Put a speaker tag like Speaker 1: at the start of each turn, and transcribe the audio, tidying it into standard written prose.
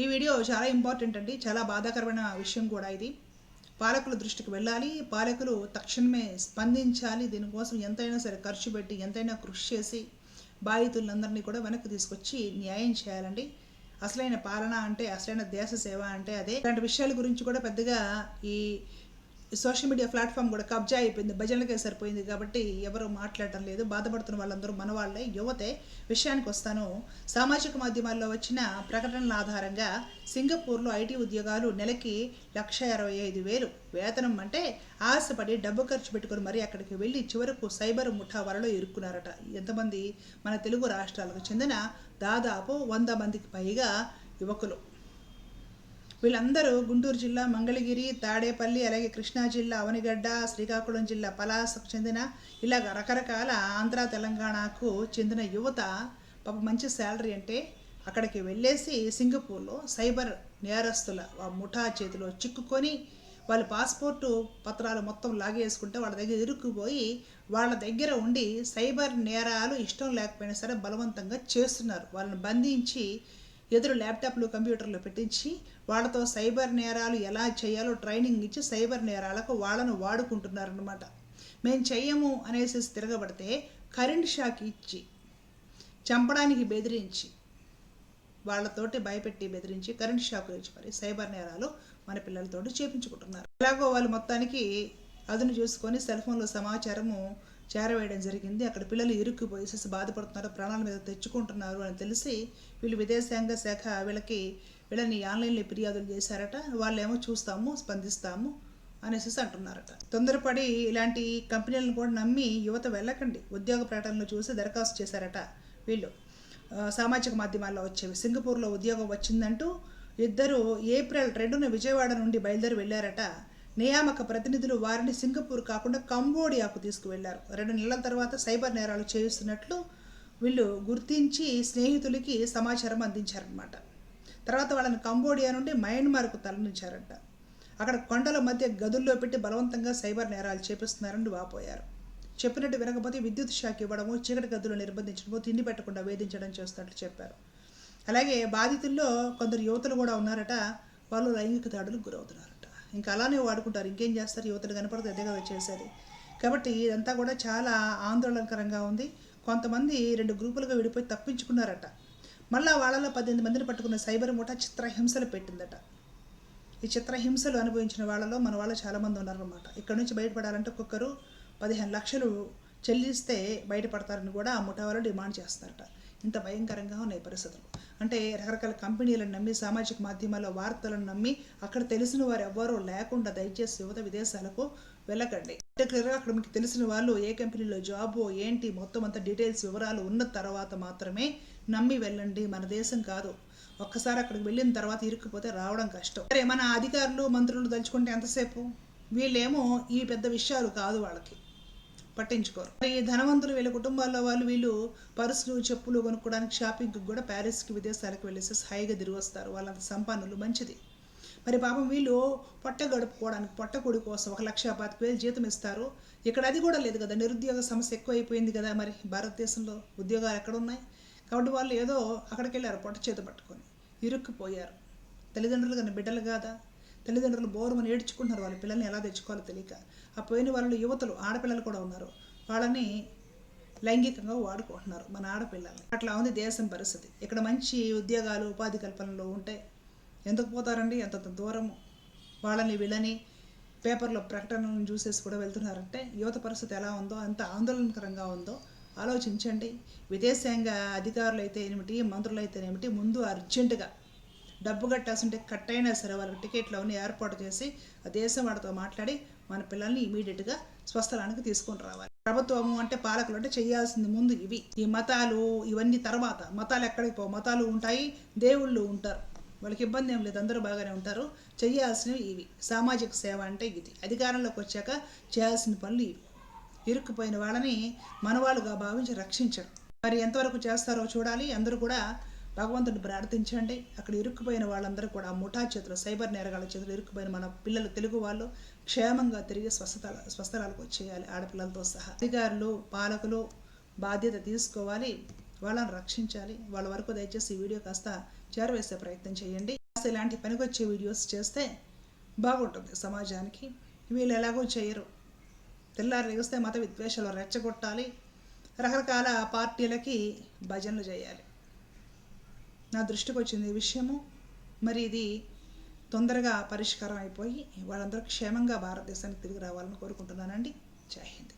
Speaker 1: ఈ వీడియో చాలా ఇంపార్టెంట్ అండి, చాలా బాధాకరమైన విషయం కూడా ఇది. పాలకుల దృష్టికి వెళ్ళాలి, పాలకులు తక్షణమే స్పందించాలి. దీనికోసం ఎంతైనా సరే ఖర్చు పెట్టి ఎంతైనా కృషి చేసి బాధితులందరినీ కూడా వెనక్కి తీసుకొచ్చి న్యాయం చేయాలండి. అసలైన పాలన అంటే, అసలైన దేశ సేవ అంటే అదే. ఇలాంటి విషయాల గురించి కూడా పెద్దగా ఈ సోషల్ మీడియా ప్లాట్ఫామ్ కూడా కబ్జా అయిపోయింది, భజనలకే సరిపోయింది కాబట్టి ఎవరు మాట్లాడటం లేదు. బాధపడుతున్న వాళ్ళందరూ మన వాళ్ళే, యువతే. విషయానికి వస్తాను. సామాజిక మాధ్యమాల్లో వచ్చిన ప్రకటనల ఆధారంగా సింగపూర్లో ఐటీ ఉద్యోగాలు నెలకి 1,65,000 వేతనం అంటే ఆశపడి డబ్బు ఖర్చు పెట్టుకుని మరీ అక్కడికి వెళ్ళి చివరకు సైబర్ ముఠా వలలో ఇరుక్కున్నారట. ఎంతమంది? మన తెలుగు రాష్ట్రాలకు చెందిన దాదాపు 100 మందికి పైగా యువకులు. వీళ్ళందరూ గుంటూరు జిల్లా మంగళగిరి, తాడేపల్లి, అలాగే కృష్ణా జిల్లా అవనిగడ్డ, శ్రీకాకుళం జిల్లా పలాసకు చెందిన ఇలాగ రకరకాల ఆంధ్ర తెలంగాణకు చెందిన యువత. పాప మంచి శాలరీ అంటే అక్కడికి వెళ్ళేసి సింగపూర్లో సైబర్ నేరస్తుల ముఠా చేతిలో చిక్కుకొని వాళ్ళ పాస్పోర్టు పత్రాలు మొత్తం లాగేసుకుంటే వాళ్ళ దగ్గర ఇరుక్కుపోయి వాళ్ళ దగ్గర ఉండి సైబర్ నేరాలు ఇష్టం లేకపోయినా సరే బలవంతంగా చేస్తున్నారు. వాళ్ళని బంధించి ఎదురు ల్యాప్టాప్లు కంప్యూటర్లు పెట్టించి వాళ్ళతో సైబర్ నేరాలు ఎలా చేయాలో ట్రైనింగ్ ఇచ్చి సైబర్ నేరాలకు వాళ్ళను వాడుకుంటున్నారనమాట. మేము చెయ్యము అనేసి తిరగబడితే కరెంట్ షాక్ ఇచ్చి చంపడానికి బెదిరించి వాళ్ళతోటి భయపెట్టి బెదిరించి కరెంట్ షాక్ ఇచ్చి మరి సైబర్ నేరాలు మన పిల్లలతోటి చేపించుకుంటున్నారు. ఎలాగో వాళ్ళు మొత్తానికి అదును చూసుకొని సెల్ ఫోన్లో సమాచారము చేరవేయడం జరిగింది. అక్కడ పిల్లలు ఇరుక్కుపోయేసి బాధపడుతున్నారు, ప్రాణాల మీద తెచ్చుకుంటున్నారు అని తెలిసి వీళ్ళు విదేశాంగ శాఖ వీళ్ళని ఆన్లైన్లో ఫిర్యాదులు చేశారట. వాళ్ళేమో చూస్తాము, స్పందిస్తాము అనేసి అంటున్నారట. తొందరపడి ఇలాంటి కంపెనీలను కూడా నమ్మి యువత వెళ్ళకండి. ఉద్యోగ ప్రకటనలు చూసి దరఖాస్తు చేశారట వీళ్ళు. సామాజిక మాధ్యమాల్లో వచ్చేవి. సింగపూర్లో ఉద్యోగం వచ్చిందంటూ ఇద్దరు ఏప్రిల్ 2న విజయవాడ నుండి బయలుదేరి వెళ్ళారట. నియామక ప్రతినిధులు వారిని సింగపూర్ కాకుండా కంబోడియాకు తీసుకువెళ్లారు. 2 నెలల తర్వాత సైబర్ నేరాలు చేయిస్తున్నట్లు వీళ్ళు గుర్తించి స్నేహితులకి సమాచారం అందించారనమాట. తర్వాత వాళ్ళని కంబోడియా నుండి మయన్మార్కు తరలించారంట. అక్కడ కొండల మధ్య గదుల్లో పెట్టి బలవంతంగా సైబర్ నేరాలు చేపిస్తున్నారని వాపోయారు. చెప్పినట్టు వినకపోతే విద్యుత్ షాక్ ఇవ్వడము, చీకటి గదులు నిర్బంధించడము, తిండి పెట్టకుండా వేధించడం చేస్తున్నట్లు చెప్పారు. అలాగే బాధితుల్లో కొందరు యువతులు కూడా ఉన్నారట. వాళ్ళు లైంగిక దాడులకు గురవుతున్నారట. ఇంకా అలానే వాడుకుంటారు, ఇంకేం చేస్తారు? యువతలు కనపడితే అదే కదా చేసేది. కాబట్టి ఇదంతా కూడా చాలా ఆందోళనకరంగా ఉంది. కొంతమంది 2 గ్రూపులుగా విడిపోయి తప్పించుకున్నారట. మళ్ళీ వాళ్ళలో 18 మందిని పట్టుకున్న సైబర్ ముఠా చిత్రహింసలు పెట్టిందట. ఈ చిత్రహింసలు అనుభవించిన వాళ్ళలో మన వాళ్ళు చాలామంది ఉన్నారన్నమాట. ఇక్కడ నుంచి బయటపడాలంటే ఒక్కొక్కరు 15 లక్షలు చెల్లిస్తే బయటపడతారని కూడా ఆ ముఠా వాళ్ళు డిమాండ్ చేస్తారట. ఇంత భయంకరంగా ఉన్నాయి పరిస్థితులు. అంటే రకరకాల కంపెనీలను నమ్మి, సామాజిక మాధ్యమాల్లో వార్తలను నమ్మి అక్కడ తెలిసిన వారు ఎవ్వరూ లేకుండా దయచేసి యువత విదేశాలకు వెళ్ళకండి. పర్టికులర్గా అక్కడ మీకు తెలిసిన వాళ్ళు ఏ కంపెనీలో జాబో ఏంటి మొత్తం అంత డీటెయిల్స్ వివరాలు ఉన్న తర్వాత మాత్రమే నమ్మి వెళ్ళండి. మన దేశం కాదు. ఒక్కసారి అక్కడికి వెళ్ళిన తర్వాత ఇరుక్కుపోతే రావడం కష్టం. సరే, మన అధికారులు మంత్రులు తలుచుకుంటే ఎంతసేపు? వీళ్ళేమో ఈ పెద్ద విషయాలు కాదు, వాళ్ళకి పట్టించుకోరు. మరి ధనవంతులు వీళ్ళ కుటుంబాల్లో వీళ్ళు పర్సులు, చెప్పులు కొనుక్కోవడానికి షాపింగ్కి కూడా ప్యారిస్కి, విదేశాలకు వెళ్ళేసి హాయిగా తిరిగి వస్తారు. వాళ్ళంత సంపన్నులు, మంచిది. మరి పాపం వీళ్ళు పొట్ట గడుపుకోవడానికి, పొట్టకూడి కోసం 1,25,000 జీతం ఇస్తారు. ఇక్కడ అది కూడా లేదు కదా. నిరుద్యోగ సమస్య ఎక్కువైపోయింది కదా. మరి భారతదేశంలో ఉద్యోగాలు ఎక్కడ ఉన్నాయి? కాబట్టి వాళ్ళు ఏదో అక్కడికి వెళ్ళారు పొట్ట చేత పట్టుకొని, ఇరుక్కుపోయారు. తల్లిదండ్రులు కానీ బిడ్డలు కాదా? తల్లిదండ్రులు బోరుమని ఏడ్చుకుంటున్నారు వాళ్ళ పిల్లల్ని ఎలా తెచ్చుకోవాలో తెలియక. ఆ పోయిన వాళ్ళు యువతలు, ఆడపిల్లలు కూడా ఉన్నారు. వాళ్ళని లైంగికంగా వాడుకుంటున్నారు మన ఆడపిల్లల్ని. అట్లా ఉంది దేశం పరిస్థితి. ఇక్కడ మంచి ఉద్యోగాలు, ఉపాధి కల్పనలో ఉంటే ఎందుకు పోతారండి ఎంత దూరము? వాళ్ళని వీళ్ళని పేపర్లో ప్రకటనలను చూసేసి కూడా వెళ్తున్నారంటే యువత పరిస్థితి ఎలా ఉందో, ఎంత ఆందోళనకరంగా ఉందో ఆలోచించండి. విదేశాంగ అధికారులు అయితే ఏమిటి, మంత్రులు అయితే ఏమిటి, ముందు అర్జెంటుగా డబ్బు కట్టాల్సింటే కట్టైనా సరే వాళ్ళకి టికెట్లు అవన్నీ ఏర్పాటు చేసి ఆ దేశం వాడితో మాట్లాడి మన పిల్లల్ని ఇమీడియట్గా స్వస్థలానికి తీసుకొని రావాలి. ప్రభుత్వము అంటే, పాలకులు అంటే చేయాల్సింది ముందు ఇవి. ఈ మతాలు ఇవన్నీ తర్వాత. మతాలు ఎక్కడికి పోవు. మతాలు ఉంటాయి, దేవుళ్ళు ఉంటారు, వాళ్ళకి ఇబ్బంది ఏం లేదు, అందరూ బాగానే ఉంటారు. చేయాల్సినవి ఇవి. సామాజిక సేవ అంటే ఇది. అధికారంలోకి వచ్చాక చేయాల్సిన పనులు ఇవి. ఇరుక్కుపోయిన వాళ్ళని మనవాళ్ళుగా భావించి రక్షించడం. మరి ఎంతవరకు చేస్తారో చూడాలి. అందరూ కూడా భగవంతుడిని ప్రార్థించండి. అక్కడ ఇరుక్కుపోయిన వాళ్ళందరూ కూడా ముఠా చేతులు, సైబర్ నేరగాళ్ళ చేతులు ఇరుక్కుపోయిన మన పిల్లలు, తెలుగు వాళ్ళు క్షేమంగా తిరిగి స్వస్థలాలకు వచ్చేయాలి, ఆడపిల్లలతో సహా. అధికారులు, పాలకులు బాధ్యత తీసుకోవాలి, వాళ్ళని రక్షించాలి. వాళ్ళ వరకు దయచేసి ఈ వీడియో కాస్త చేరవేసే ప్రయత్నం చేయండి. అసలు ఇలాంటి పనికొచ్చే వీడియోస్ చేస్తే బాగుంటుంది సమాజానికి. వీళ్ళు ఎలాగో చేయరు. తెల్లారి లేస్తే మత విద్వేషాలు రెచ్చగొట్టాలి, రకరకాల పార్టీలకి భజనలు చేయాలి. నా దృష్టికి వచ్చింది ఈ విషయము. మరి ఇది తొందరగా పరిష్కారం అయిపోయి వాళ్ళందరూ క్షేమంగా భారతదేశానికి తిరిగి రావాలని కోరుకుంటున్నానండి. జై హింద్.